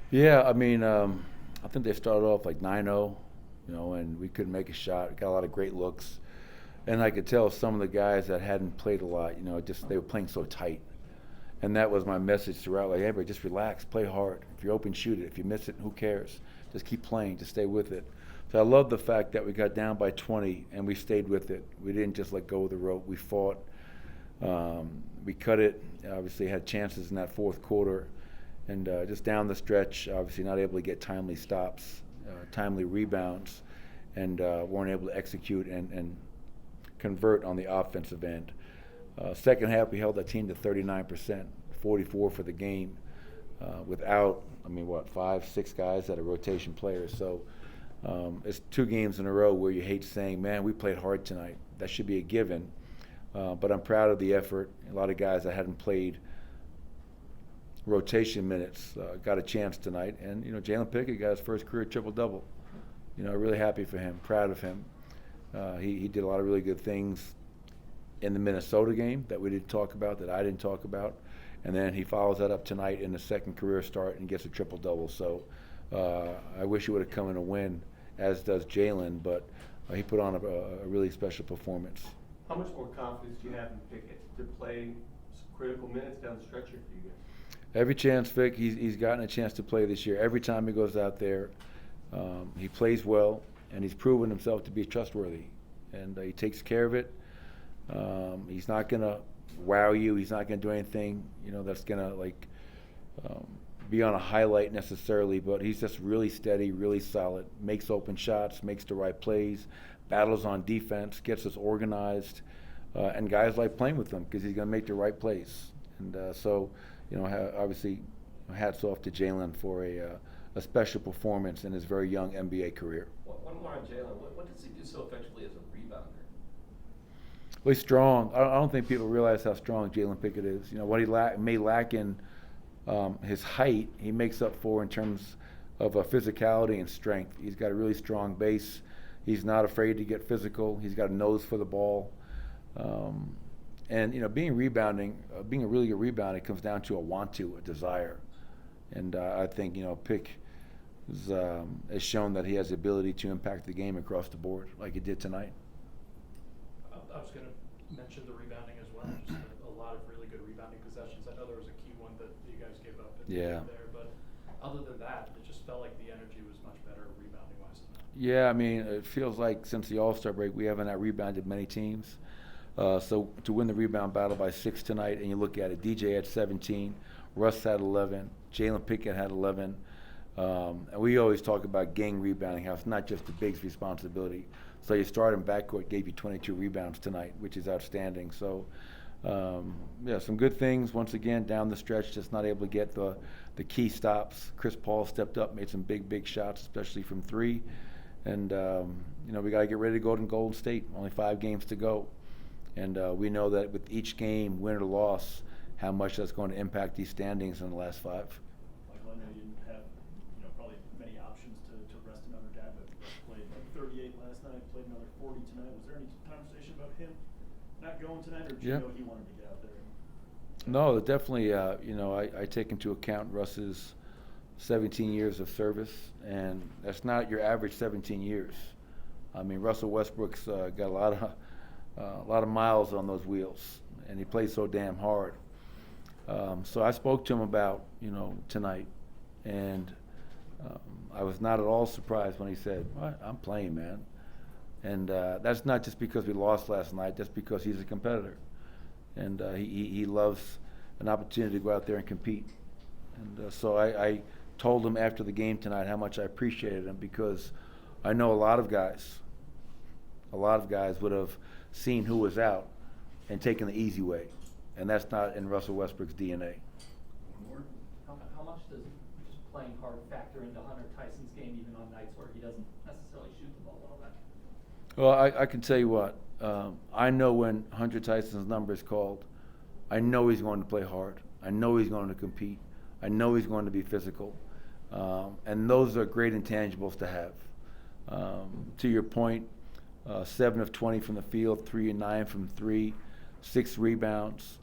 Yeah, I mean, I think they started off like 9-0, and we couldn't make a shot. Got a lot of great looks. And I could tell some of the guys that hadn't played a lot, just they were playing so tight. And that was my message throughout. Like, hey, everybody, just relax, play hard. If you're open, shoot it. If you miss it, who cares? Just keep playing, just stay with it. So I love the fact that we got down by 20 and we stayed with it. We didn't just let go of the rope. We fought. We cut it. Obviously, had chances in that fourth quarter. And just down the stretch, obviously not able to get timely stops, timely rebounds, and weren't able to execute and convert on the offensive end. Second half, we held that team to 39%, 44 for the game, without, five, six guys that are rotation players. So it's two games in a row where you hate saying, man, we played hard tonight. That should be a given. But I'm proud of the effort. A lot of guys that hadn't played rotation minutes got a chance tonight. And, Jaylen Pickett got his first career triple-double. Really happy for him, proud of him. He did a lot of really good things in the Minnesota game that we didn't talk about, that I didn't talk about. And then he follows that up tonight in the second career start and gets a triple-double. So I wish he would have come in a win, as does Jaylen, but he put on a really special performance. How much more confidence do you have in Pickett to play some critical minutes down the stretch here for you guys? Every chance, Vic, he's gotten a chance to play this year. Every time he goes out there, he plays well, and he's proven himself to be trustworthy. And he takes care of it. He's not going to wow you. He's not going to do anything, that's going to be on a highlight necessarily. But he's just really steady, really solid. Makes open shots, makes the right plays, battles on defense, gets us organized, and guys like playing with him because he's going to make the right plays. And obviously, hats off to Jaylen for a special performance in his very young NBA career. One more on Jaylen. What does he do so effectively as a rebounder? Well, he's strong. I don't think people realize how strong Jaylen Pickett is. What he may lack in his height, he makes up for in terms of physicality and strength. He's got a really strong base. He's not afraid to get physical. He's got a nose for the ball. And being a really good rebounder, it comes down to a want to, a desire. And I think Pick has shown that he has the ability to impact the game across the board, like he did tonight. I was going to mention the rebounding as well. Just a lot of really good rebounding possessions. I know there was a key one that you guys gave up at the end there, but other than that, it just felt like the energy was much better rebounding wise than that. Yeah, it feels like since the All-Star break, we haven't rebounded many teams. So to win the rebound battle by 6 tonight, and you look at it, DJ had 17, Russ had 11, Jaylen Pickett had 11. And we always talk about gang rebounding, how it's not just the big's responsibility. So your starting backcourt gave you 22 rebounds tonight, which is outstanding. So, some good things. Once again, down the stretch, just not able to get the key stops. Chris Paul stepped up, made some big shots, especially from three. And, we got to get ready to go to Golden State. Only 5 games to go. And we know that with each game, win or loss, how much that's going to impact these standings in the last 5. Michael, I know you didn't have probably many options to rest another guy, but played 38 last night, played another 40 tonight. Was there any conversation about him not going tonight, or did you know he wanted to get out there? No, definitely. I take into account Russ's 17 years of service, and that's not your average 17 years. Russell Westbrook's got a lot of miles on those wheels, and he plays so damn hard. So I spoke to him about, tonight, and I was not at all surprised when he said, I'm playing, man. And that's not just because we lost last night, that's because he's a competitor. And he loves an opportunity to go out there and compete. And so I told him after the game tonight how much I appreciated him, because I know a lot of guys would have seen who was out and taken the easy way. And that's not in Russell Westbrook's DNA. How much does just playing hard factor into Hunter Tyson's game, even on nights where he doesn't necessarily shoot the ball all that? Well, I can tell you what. I know when Hunter Tyson's number is called, I know he's going to play hard. I know he's going to compete. I know he's going to be physical. And those are great intangibles to have. To your point, 7 of 20 from the field, 3 and 9 from 3, 6 rebounds.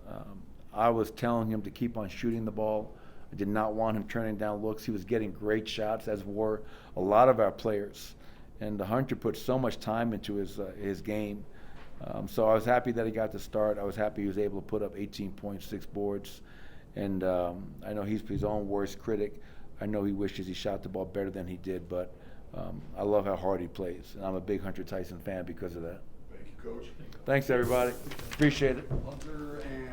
I was telling him to keep on shooting the ball. I did not want him turning down looks. He was getting great shots, as were a lot of our players. And Hunter put so much time into his game. So I was happy that he got the start. I was happy he was able to put up 18 points, 6 boards. And I know he's his own worst critic. I know he wishes he shot the ball better than he did, but I love how hard he plays. And I'm a big Hunter Tyson fan because of that. Thank you, Coach. Thanks, everybody. Appreciate it. Hunter and